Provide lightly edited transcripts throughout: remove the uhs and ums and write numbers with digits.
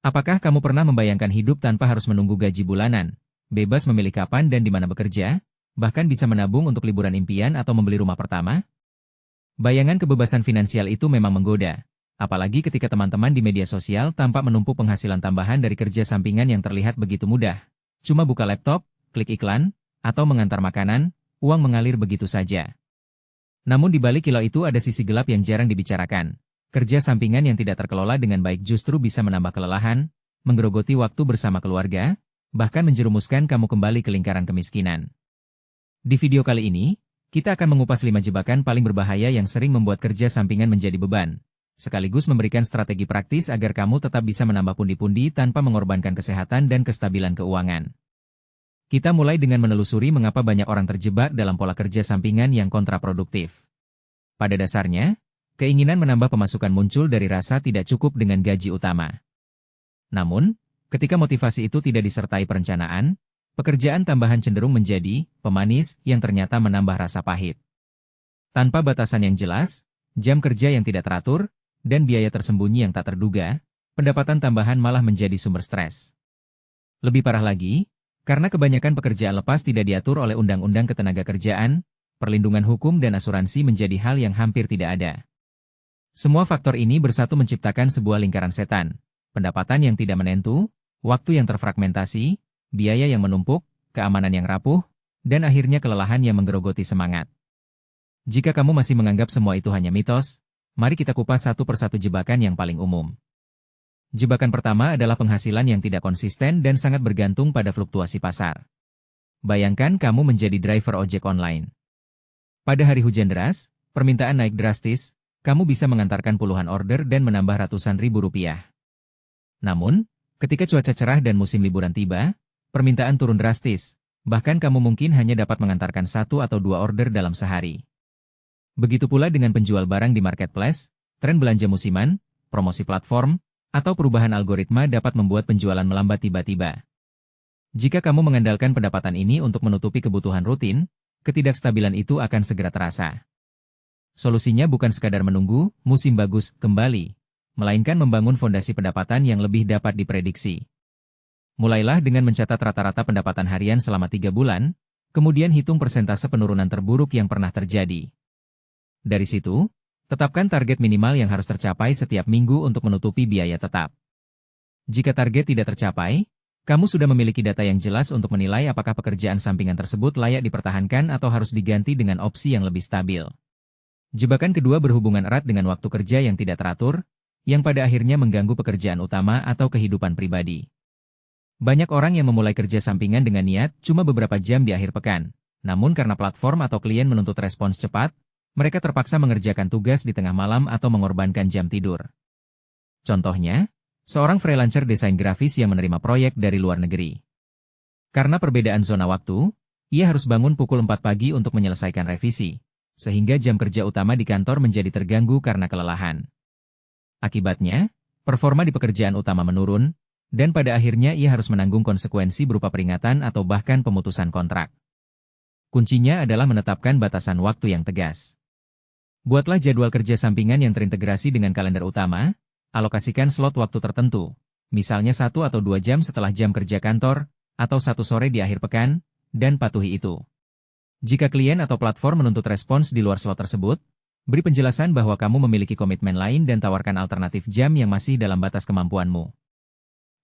Apakah kamu pernah membayangkan hidup tanpa harus menunggu gaji bulanan, bebas memilih kapan dan di mana bekerja, bahkan bisa menabung untuk liburan impian atau membeli rumah pertama? Bayangan kebebasan finansial itu memang menggoda, apalagi ketika teman-teman di media sosial tampak menumpuk penghasilan tambahan dari kerja sampingan yang terlihat begitu mudah. Cuma buka laptop, klik iklan, atau mengantar makanan, uang mengalir begitu saja. Namun di balik kilau itu ada sisi gelap yang jarang dibicarakan. Kerja sampingan yang tidak terkelola dengan baik justru bisa menambah kelelahan, menggerogoti waktu bersama keluarga, bahkan menjerumuskan kamu kembali ke lingkaran kemiskinan. Di video kali ini, kita akan mengupas 5 jebakan paling berbahaya yang sering membuat kerja sampingan menjadi beban, sekaligus memberikan strategi praktis agar kamu tetap bisa menambah pundi-pundi tanpa mengorbankan kesehatan dan kestabilan keuangan. Kita mulai dengan menelusuri mengapa banyak orang terjebak dalam pola kerja sampingan yang kontraproduktif. Pada dasarnya, keinginan menambah pemasukan muncul dari rasa tidak cukup dengan gaji utama. Namun, ketika motivasi itu tidak disertai perencanaan, pekerjaan tambahan cenderung menjadi pemanis yang ternyata menambah rasa pahit. Tanpa batasan yang jelas, jam kerja yang tidak teratur, dan biaya tersembunyi yang tak terduga, pendapatan tambahan malah menjadi sumber stres. Lebih parah lagi, karena kebanyakan pekerjaan lepas tidak diatur oleh Undang-Undang Ketenagakerjaan, perlindungan hukum dan asuransi menjadi hal yang hampir tidak ada. Semua faktor ini bersatu menciptakan sebuah lingkaran setan, pendapatan yang tidak menentu, waktu yang terfragmentasi, biaya yang menumpuk, keamanan yang rapuh, dan akhirnya kelelahan yang menggerogoti semangat. Jika kamu masih menganggap semua itu hanya mitos, mari kita kupas satu persatu jebakan yang paling umum. Jebakan pertama adalah penghasilan yang tidak konsisten dan sangat bergantung pada fluktuasi pasar. Bayangkan kamu menjadi driver ojek online. Pada hari hujan deras, permintaan naik drastis, kamu bisa mengantarkan puluhan order dan menambah ratusan ribu rupiah. Namun, ketika cuaca cerah dan musim liburan tiba, permintaan turun drastis, bahkan kamu mungkin hanya dapat mengantarkan 1 atau 2 order dalam sehari. Begitu pula dengan penjual barang di marketplace, tren belanja musiman, promosi platform, atau perubahan algoritma dapat membuat penjualan melambat tiba-tiba. Jika kamu mengandalkan pendapatan ini untuk menutupi kebutuhan rutin, ketidakstabilan itu akan segera terasa. Solusinya bukan sekadar menunggu musim bagus kembali, melainkan membangun fondasi pendapatan yang lebih dapat diprediksi. Mulailah dengan mencatat rata-rata pendapatan harian selama 3 bulan, kemudian hitung persentase penurunan terburuk yang pernah terjadi. Dari situ, tetapkan target minimal yang harus tercapai setiap minggu untuk menutupi biaya tetap. Jika target tidak tercapai, kamu sudah memiliki data yang jelas untuk menilai apakah pekerjaan sampingan tersebut layak dipertahankan atau harus diganti dengan opsi yang lebih stabil. Jebakan kedua berhubungan erat dengan waktu kerja yang tidak teratur, yang pada akhirnya mengganggu pekerjaan utama atau kehidupan pribadi. Banyak orang yang memulai kerja sampingan dengan niat cuma beberapa jam di akhir pekan, namun karena platform atau klien menuntut respons cepat, mereka terpaksa mengerjakan tugas di tengah malam atau mengorbankan jam tidur. Contohnya, seorang freelancer desain grafis yang menerima proyek dari luar negeri. Karena perbedaan zona waktu, ia harus bangun pukul 4 pagi untuk menyelesaikan revisi, sehingga jam kerja utama di kantor menjadi terganggu karena kelelahan. Akibatnya, performa di pekerjaan utama menurun, dan pada akhirnya ia harus menanggung konsekuensi berupa peringatan atau bahkan pemutusan kontrak. Kuncinya adalah menetapkan batasan waktu yang tegas. Buatlah jadwal kerja sampingan yang terintegrasi dengan kalender utama, alokasikan slot waktu tertentu, misalnya 1 atau 2 jam setelah jam kerja kantor, atau 1 sore di akhir pekan, dan patuhi itu. Jika klien atau platform menuntut respons di luar slot tersebut, beri penjelasan bahwa kamu memiliki komitmen lain dan tawarkan alternatif jam yang masih dalam batas kemampuanmu.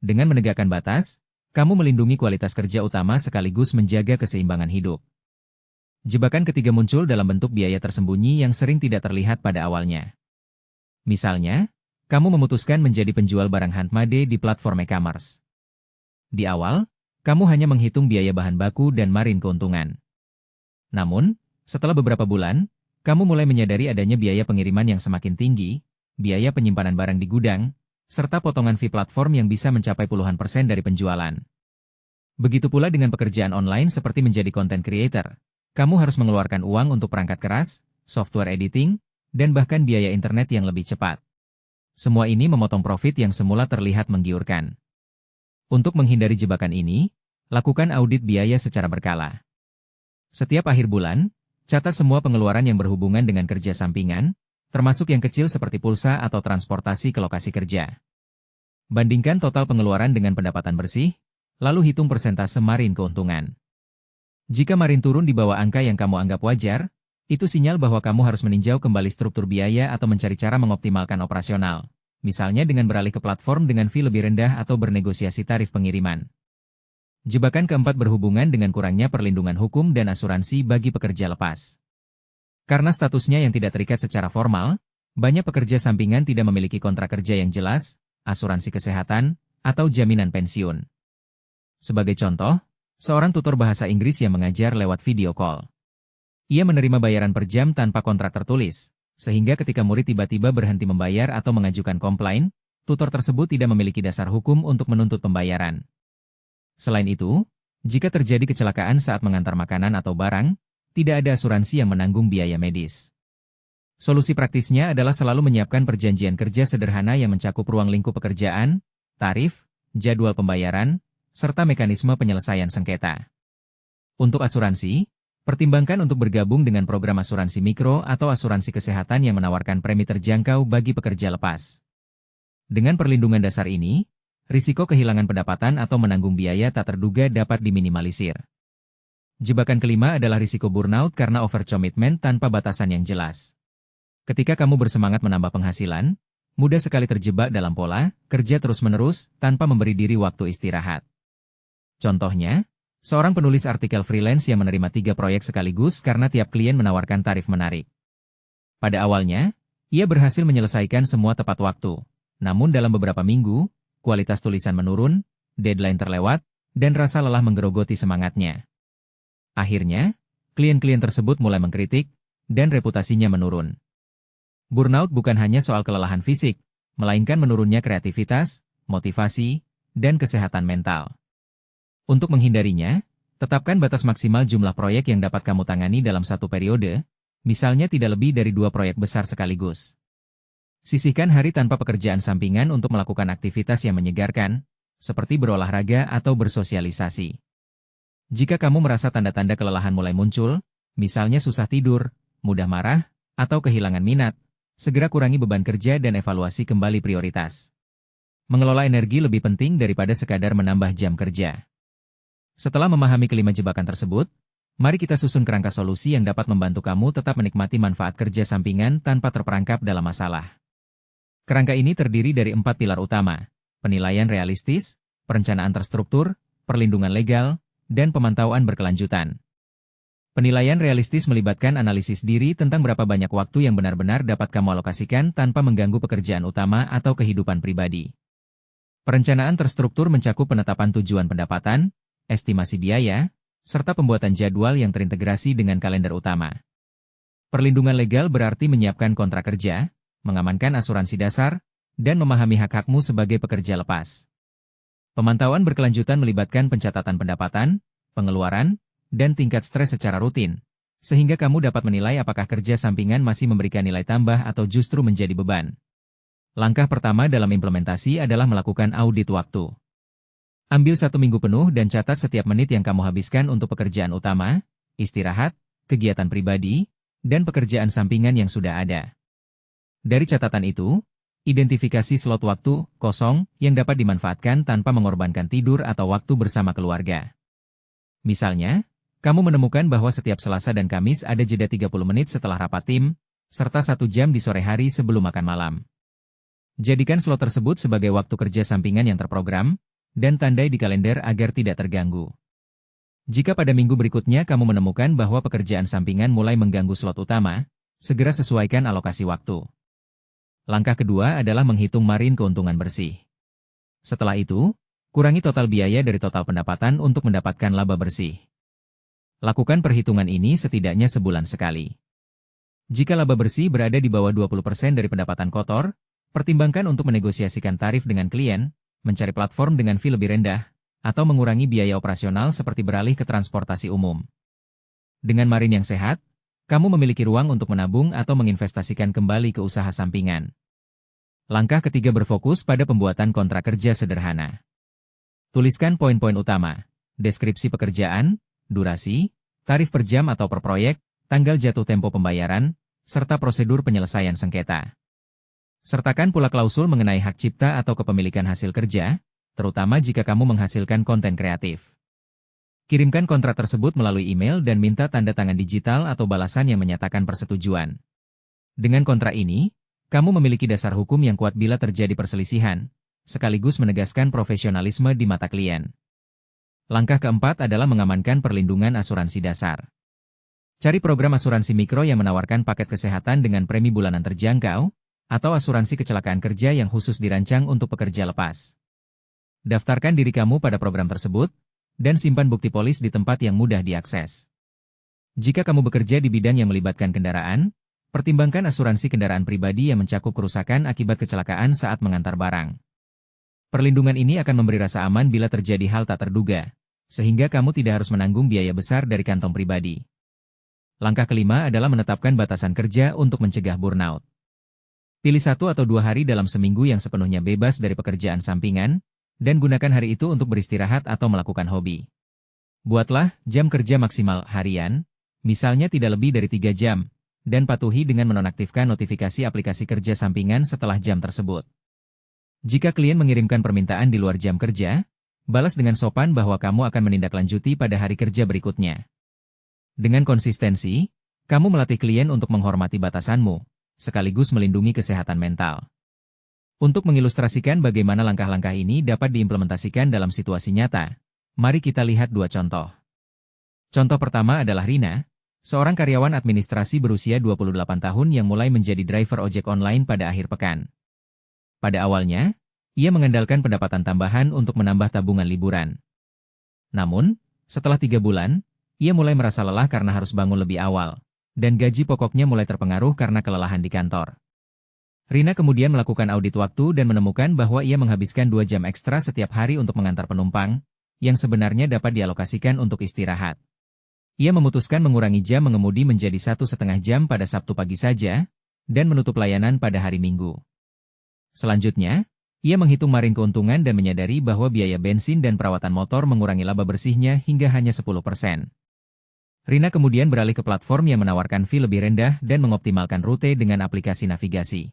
Dengan menegakkan batas, kamu melindungi kualitas kerja utama sekaligus menjaga keseimbangan hidup. Jebakan ketiga muncul dalam bentuk biaya tersembunyi yang sering tidak terlihat pada awalnya. Misalnya, kamu memutuskan menjadi penjual barang handmade di platform e-commerce. Di awal, kamu hanya menghitung biaya bahan baku dan margin keuntungan. Namun, setelah beberapa bulan, kamu mulai menyadari adanya biaya pengiriman yang semakin tinggi, biaya penyimpanan barang di gudang, serta potongan fee platform yang bisa mencapai puluhan persen dari penjualan. Begitu pula dengan pekerjaan online seperti menjadi content creator. Kamu harus mengeluarkan uang untuk perangkat keras, software editing, dan bahkan biaya internet yang lebih cepat. Semua ini memotong profit yang semula terlihat menggiurkan. Untuk menghindari jebakan ini, lakukan audit biaya secara berkala. Setiap akhir bulan, catat semua pengeluaran yang berhubungan dengan kerja sampingan, termasuk yang kecil seperti pulsa atau transportasi ke lokasi kerja. Bandingkan total pengeluaran dengan pendapatan bersih, lalu hitung persentase margin keuntungan. Jika margin turun di bawah angka yang kamu anggap wajar, itu sinyal bahwa kamu harus meninjau kembali struktur biaya atau mencari cara mengoptimalkan operasional. Misalnya dengan beralih ke platform dengan fee lebih rendah atau bernegosiasi tarif pengiriman. Jebakan keempat berhubungan dengan kurangnya perlindungan hukum dan asuransi bagi pekerja lepas. Karena statusnya yang tidak terikat secara formal, banyak pekerja sampingan tidak memiliki kontrak kerja yang jelas, asuransi kesehatan, atau jaminan pensiun. Sebagai contoh, seorang tutor bahasa Inggris yang mengajar lewat video call. Ia menerima bayaran per jam tanpa kontrak tertulis, sehingga ketika murid tiba-tiba berhenti membayar atau mengajukan komplain, tutor tersebut tidak memiliki dasar hukum untuk menuntut pembayaran. Selain itu, jika terjadi kecelakaan saat mengantar makanan atau barang, tidak ada asuransi yang menanggung biaya medis. Solusi praktisnya adalah selalu menyiapkan perjanjian kerja sederhana yang mencakup ruang lingkup pekerjaan, tarif, jadwal pembayaran, serta mekanisme penyelesaian sengketa. Untuk asuransi, pertimbangkan untuk bergabung dengan program asuransi mikro atau asuransi kesehatan yang menawarkan premi terjangkau bagi pekerja lepas. Dengan perlindungan dasar ini, risiko kehilangan pendapatan atau menanggung biaya tak terduga dapat diminimalisir. Jebakan kelima adalah risiko burnout karena overcommitment tanpa batasan yang jelas. Ketika kamu bersemangat menambah penghasilan, mudah sekali terjebak dalam pola kerja terus-menerus tanpa memberi diri waktu istirahat. Contohnya, seorang penulis artikel freelance yang menerima 3 proyek sekaligus karena tiap klien menawarkan tarif menarik. Pada awalnya, ia berhasil menyelesaikan semua tepat waktu. Namun dalam beberapa minggu, kualitas tulisan menurun, deadline terlewat, dan rasa lelah menggerogoti semangatnya. Akhirnya, klien-klien tersebut mulai mengkritik, dan reputasinya menurun. Burnout bukan hanya soal kelelahan fisik, melainkan menurunnya kreativitas, motivasi, dan kesehatan mental. Untuk menghindarinya, tetapkan batas maksimal jumlah proyek yang dapat kamu tangani dalam satu periode, misalnya tidak lebih dari 2 proyek besar sekaligus. Sisihkan hari tanpa pekerjaan sampingan untuk melakukan aktivitas yang menyegarkan, seperti berolahraga atau bersosialisasi. Jika kamu merasa tanda-tanda kelelahan mulai muncul, misalnya susah tidur, mudah marah, atau kehilangan minat, segera kurangi beban kerja dan evaluasi kembali prioritas. Mengelola energi lebih penting daripada sekadar menambah jam kerja. Setelah memahami kelima jebakan tersebut, mari kita susun kerangka solusi yang dapat membantu kamu tetap menikmati manfaat kerja sampingan tanpa terperangkap dalam masalah. Kerangka ini terdiri dari 4 pilar utama: penilaian realistis, perencanaan terstruktur, perlindungan legal, dan pemantauan berkelanjutan. Penilaian realistis melibatkan analisis diri tentang berapa banyak waktu yang benar-benar dapat kamu alokasikan tanpa mengganggu pekerjaan utama atau kehidupan pribadi. Perencanaan terstruktur mencakup penetapan tujuan pendapatan, estimasi biaya, serta pembuatan jadwal yang terintegrasi dengan kalender utama. Perlindungan legal berarti menyiapkan kontrak kerja, mengamankan asuransi dasar, dan memahami hak-hakmu sebagai pekerja lepas. Pemantauan berkelanjutan melibatkan pencatatan pendapatan, pengeluaran, dan tingkat stres secara rutin, sehingga kamu dapat menilai apakah kerja sampingan masih memberikan nilai tambah atau justru menjadi beban. Langkah pertama dalam implementasi adalah melakukan audit waktu. Ambil 1 minggu penuh dan catat setiap menit yang kamu habiskan untuk pekerjaan utama, istirahat, kegiatan pribadi, dan pekerjaan sampingan yang sudah ada. Dari catatan itu, identifikasi slot waktu kosong yang dapat dimanfaatkan tanpa mengorbankan tidur atau waktu bersama keluarga. Misalnya, kamu menemukan bahwa setiap Selasa dan Kamis ada jeda 30 menit setelah rapat tim, serta 1 jam di sore hari sebelum makan malam. Jadikan slot tersebut sebagai waktu kerja sampingan yang terprogram, dan tandai di kalender agar tidak terganggu. Jika pada minggu berikutnya kamu menemukan bahwa pekerjaan sampingan mulai mengganggu slot utama, segera sesuaikan alokasi waktu. Langkah kedua adalah menghitung margin keuntungan bersih. Setelah itu, kurangi total biaya dari total pendapatan untuk mendapatkan laba bersih. Lakukan perhitungan ini setidaknya sebulan sekali. Jika laba bersih berada di bawah 20% dari pendapatan kotor, pertimbangkan untuk menegosiasikan tarif dengan klien, mencari platform dengan fee lebih rendah, atau mengurangi biaya operasional seperti beralih ke transportasi umum. Dengan margin yang sehat, kamu memiliki ruang untuk menabung atau menginvestasikan kembali ke usaha sampingan. Langkah ketiga berfokus pada pembuatan kontrak kerja sederhana. Tuliskan poin-poin utama, deskripsi pekerjaan, durasi, tarif per jam atau per proyek, tanggal jatuh tempo pembayaran, serta prosedur penyelesaian sengketa. Sertakan pula klausul mengenai hak cipta atau kepemilikan hasil kerja, terutama jika kamu menghasilkan konten kreatif. Kirimkan kontrak tersebut melalui email dan minta tanda tangan digital atau balasan yang menyatakan persetujuan. Dengan kontrak ini, kamu memiliki dasar hukum yang kuat bila terjadi perselisihan, sekaligus menegaskan profesionalisme di mata klien. Langkah keempat adalah mengamankan perlindungan asuransi dasar. Cari program asuransi mikro yang menawarkan paket kesehatan dengan premi bulanan terjangkau, atau asuransi kecelakaan kerja yang khusus dirancang untuk pekerja lepas. Daftarkan diri kamu pada program tersebut, dan simpan bukti polis di tempat yang mudah diakses. Jika kamu bekerja di bidang yang melibatkan kendaraan, pertimbangkan asuransi kendaraan pribadi yang mencakup kerusakan akibat kecelakaan saat mengantar barang. Perlindungan ini akan memberi rasa aman bila terjadi hal tak terduga, sehingga kamu tidak harus menanggung biaya besar dari kantong pribadi. Langkah kelima adalah menetapkan batasan kerja untuk mencegah burnout. Pilih 1 atau 2 hari dalam seminggu yang sepenuhnya bebas dari pekerjaan sampingan, dan gunakan hari itu untuk beristirahat atau melakukan hobi. Buatlah jam kerja maksimal harian, misalnya tidak lebih dari 3 jam, dan patuhi dengan menonaktifkan notifikasi aplikasi kerja sampingan setelah jam tersebut. Jika klien mengirimkan permintaan di luar jam kerja, balas dengan sopan bahwa kamu akan menindaklanjuti pada hari kerja berikutnya. Dengan konsistensi, kamu melatih klien untuk menghormati batasanmu, sekaligus melindungi kesehatan mental. Untuk mengilustrasikan bagaimana langkah-langkah ini dapat diimplementasikan dalam situasi nyata, mari kita lihat 2 contoh. Contoh pertama adalah Rina, seorang karyawan administrasi berusia 28 tahun yang mulai menjadi driver ojek online pada akhir pekan. Pada awalnya, ia mengandalkan pendapatan tambahan untuk menambah tabungan liburan. Namun, setelah 3 bulan, ia mulai merasa lelah karena harus bangun lebih awal, dan gaji pokoknya mulai terpengaruh karena kelelahan di kantor. Rina kemudian melakukan audit waktu dan menemukan bahwa ia menghabiskan 2 jam ekstra setiap hari untuk mengantar penumpang, yang sebenarnya dapat dialokasikan untuk istirahat. Ia memutuskan mengurangi jam mengemudi menjadi 1,5 jam pada Sabtu pagi saja, dan menutup layanan pada hari Minggu. Selanjutnya, ia menghitung margin keuntungan dan menyadari bahwa biaya bensin dan perawatan motor mengurangi laba bersihnya hingga hanya 10%. Rina kemudian beralih ke platform yang menawarkan fee lebih rendah dan mengoptimalkan rute dengan aplikasi navigasi.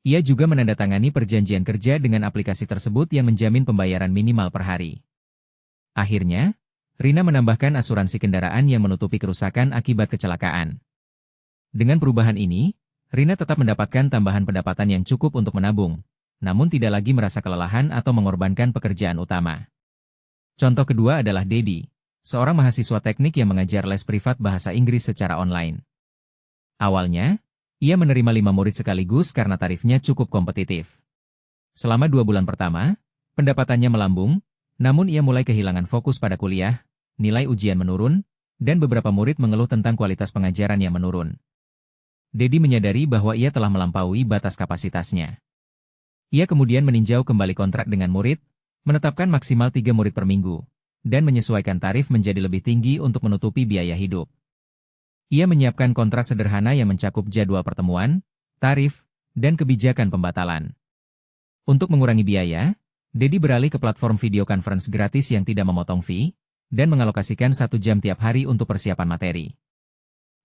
Ia juga menandatangani perjanjian kerja dengan aplikasi tersebut yang menjamin pembayaran minimal per hari. Akhirnya, Rina menambahkan asuransi kendaraan yang menutupi kerusakan akibat kecelakaan. Dengan perubahan ini, Rina tetap mendapatkan tambahan pendapatan yang cukup untuk menabung, namun tidak lagi merasa kelelahan atau mengorbankan pekerjaan utama. Contoh kedua adalah Dedi, seorang mahasiswa teknik yang mengajar les privat bahasa Inggris secara online. Awalnya, ia menerima 5 murid sekaligus karena tarifnya cukup kompetitif. Selama 2 bulan pertama, pendapatannya melambung, namun ia mulai kehilangan fokus pada kuliah, nilai ujian menurun, dan beberapa murid mengeluh tentang kualitas pengajaran yang menurun. Dedi menyadari bahwa ia telah melampaui batas kapasitasnya. Ia kemudian meninjau kembali kontrak dengan murid, menetapkan maksimal 3 murid per minggu, dan menyesuaikan tarif menjadi lebih tinggi untuk menutupi biaya hidup. Ia menyiapkan kontrak sederhana yang mencakup jadwal pertemuan, tarif, dan kebijakan pembatalan. Untuk mengurangi biaya, Dedi beralih ke platform video conference gratis yang tidak memotong fee, dan mengalokasikan 1 jam tiap hari untuk persiapan materi.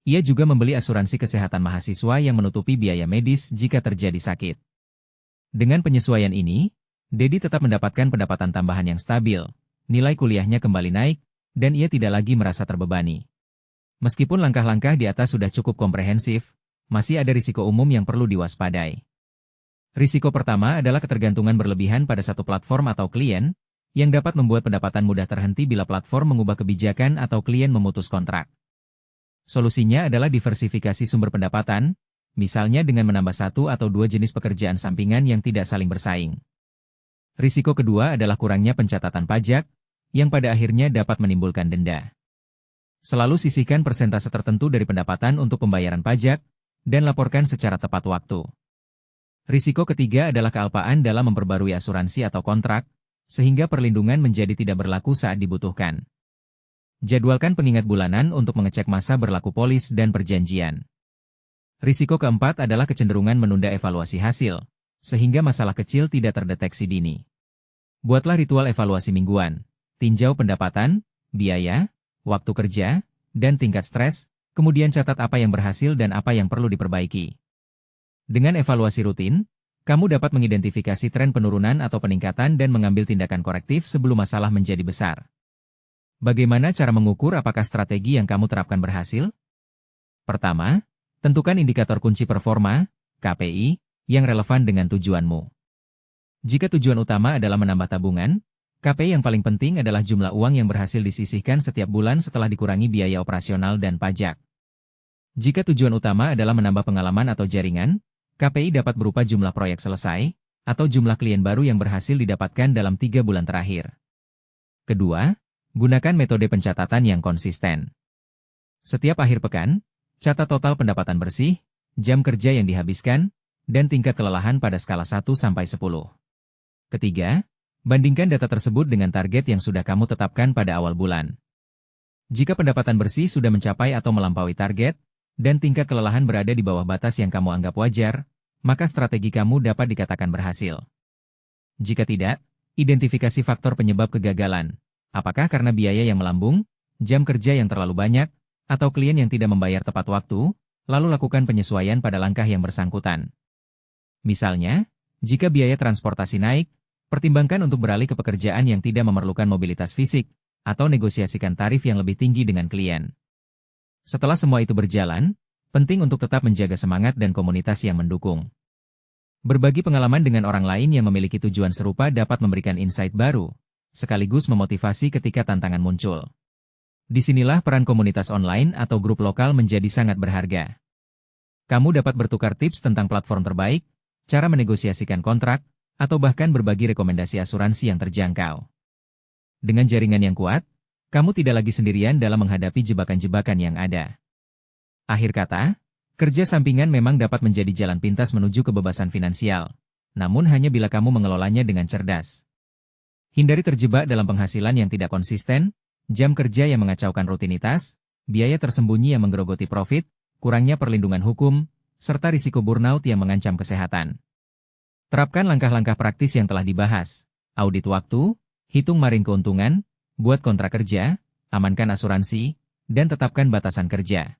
Ia juga membeli asuransi kesehatan mahasiswa yang menutupi biaya medis jika terjadi sakit. Dengan penyesuaian ini, Dedi tetap mendapatkan pendapatan tambahan yang stabil, nilai kuliahnya kembali naik, dan ia tidak lagi merasa terbebani. Meskipun langkah-langkah di atas sudah cukup komprehensif, masih ada risiko umum yang perlu diwaspadai. Risiko pertama adalah ketergantungan berlebihan pada satu platform atau klien, yang dapat membuat pendapatan mudah terhenti bila platform mengubah kebijakan atau klien memutus kontrak. Solusinya adalah diversifikasi sumber pendapatan, misalnya dengan menambah 1 atau 2 jenis pekerjaan sampingan yang tidak saling bersaing. Risiko kedua adalah kurangnya pencatatan pajak, yang pada akhirnya dapat menimbulkan denda. Selalu sisihkan persentase tertentu dari pendapatan untuk pembayaran pajak, dan laporkan secara tepat waktu. Risiko ketiga adalah kealpaan dalam memperbarui asuransi atau kontrak, sehingga perlindungan menjadi tidak berlaku saat dibutuhkan. Jadwalkan pengingat bulanan untuk mengecek masa berlaku polis dan perjanjian. Risiko keempat adalah kecenderungan menunda evaluasi hasil, sehingga masalah kecil tidak terdeteksi dini. Buatlah ritual evaluasi mingguan, tinjau pendapatan, biaya, waktu kerja, dan tingkat stres, kemudian catat apa yang berhasil dan apa yang perlu diperbaiki. Dengan evaluasi rutin, kamu dapat mengidentifikasi tren penurunan atau peningkatan dan mengambil tindakan korektif sebelum masalah menjadi besar. Bagaimana cara mengukur apakah strategi yang kamu terapkan berhasil? Pertama, tentukan indikator kunci performa, KPI, yang relevan dengan tujuanmu. Jika tujuan utama adalah menambah tabungan, KPI yang paling penting adalah jumlah uang yang berhasil disisihkan setiap bulan setelah dikurangi biaya operasional dan pajak. Jika tujuan utama adalah menambah pengalaman atau jaringan, KPI dapat berupa jumlah proyek selesai, atau jumlah klien baru yang berhasil didapatkan dalam 3 bulan terakhir. Kedua, gunakan metode pencatatan yang konsisten. Setiap akhir pekan, catat total pendapatan bersih, jam kerja yang dihabiskan, dan tingkat kelelahan pada skala 1-10. Ketiga, bandingkan data tersebut dengan target yang sudah kamu tetapkan pada awal bulan. Jika pendapatan bersih sudah mencapai atau melampaui target, dan tingkat kelelahan berada di bawah batas yang kamu anggap wajar, maka strategi kamu dapat dikatakan berhasil. Jika tidak, identifikasi faktor penyebab kegagalan. Apakah karena biaya yang melambung, jam kerja yang terlalu banyak, atau klien yang tidak membayar tepat waktu, lalu lakukan penyesuaian pada langkah yang bersangkutan. Misalnya, jika biaya transportasi naik, pertimbangkan untuk beralih ke pekerjaan yang tidak memerlukan mobilitas fisik, atau negosiasikan tarif yang lebih tinggi dengan klien. Setelah semua itu berjalan, penting untuk tetap menjaga semangat dan komunitas yang mendukung. Berbagi pengalaman dengan orang lain yang memiliki tujuan serupa dapat memberikan insight baru, sekaligus memotivasi ketika tantangan muncul. Disinilah peran komunitas online atau grup lokal menjadi sangat berharga. Kamu dapat bertukar tips tentang platform terbaik, cara menegosiasikan kontrak, atau bahkan berbagi rekomendasi asuransi yang terjangkau. Dengan jaringan yang kuat, kamu tidak lagi sendirian dalam menghadapi jebakan-jebakan yang ada. Akhir kata, kerja sampingan memang dapat menjadi jalan pintas menuju kebebasan finansial, namun hanya bila kamu mengelolanya dengan cerdas. Hindari terjebak dalam penghasilan yang tidak konsisten, jam kerja yang mengacaukan rutinitas, biaya tersembunyi yang menggerogoti profit, kurangnya perlindungan hukum, serta risiko burnout yang mengancam kesehatan. Terapkan langkah-langkah praktis yang telah dibahas, audit waktu, hitung maring keuntungan, buat kontrak kerja, amankan asuransi, dan tetapkan batasan kerja.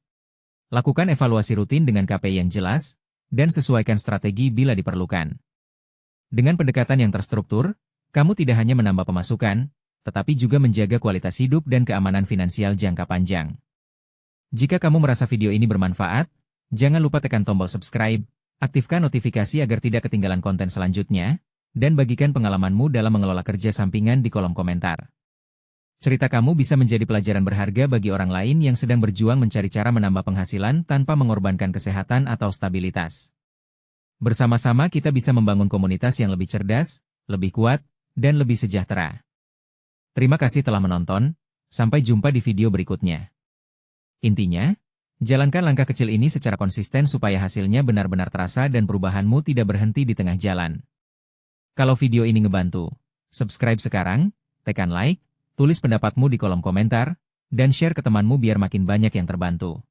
Lakukan evaluasi rutin dengan KPI yang jelas, dan sesuaikan strategi bila diperlukan. Dengan pendekatan yang terstruktur, kamu tidak hanya menambah pemasukan, tetapi juga menjaga kualitas hidup dan keamanan finansial jangka panjang. Jika kamu merasa video ini bermanfaat, jangan lupa tekan tombol subscribe, aktifkan notifikasi agar tidak ketinggalan konten selanjutnya, dan bagikan pengalamanmu dalam mengelola kerja sampingan di kolom komentar. Cerita kamu bisa menjadi pelajaran berharga bagi orang lain yang sedang berjuang mencari cara menambah penghasilan tanpa mengorbankan kesehatan atau stabilitas. Bersama-sama kita bisa membangun komunitas yang lebih cerdas, lebih kuat, dan lebih sejahtera. Terima kasih telah menonton, sampai jumpa di video berikutnya. Intinya, jalankan langkah kecil ini secara konsisten supaya hasilnya benar-benar terasa dan perubahanmu tidak berhenti di tengah jalan. Kalau video ini ngebantu, subscribe sekarang, tekan like, tulis pendapatmu di kolom komentar, dan share ke temanmu biar makin banyak yang terbantu.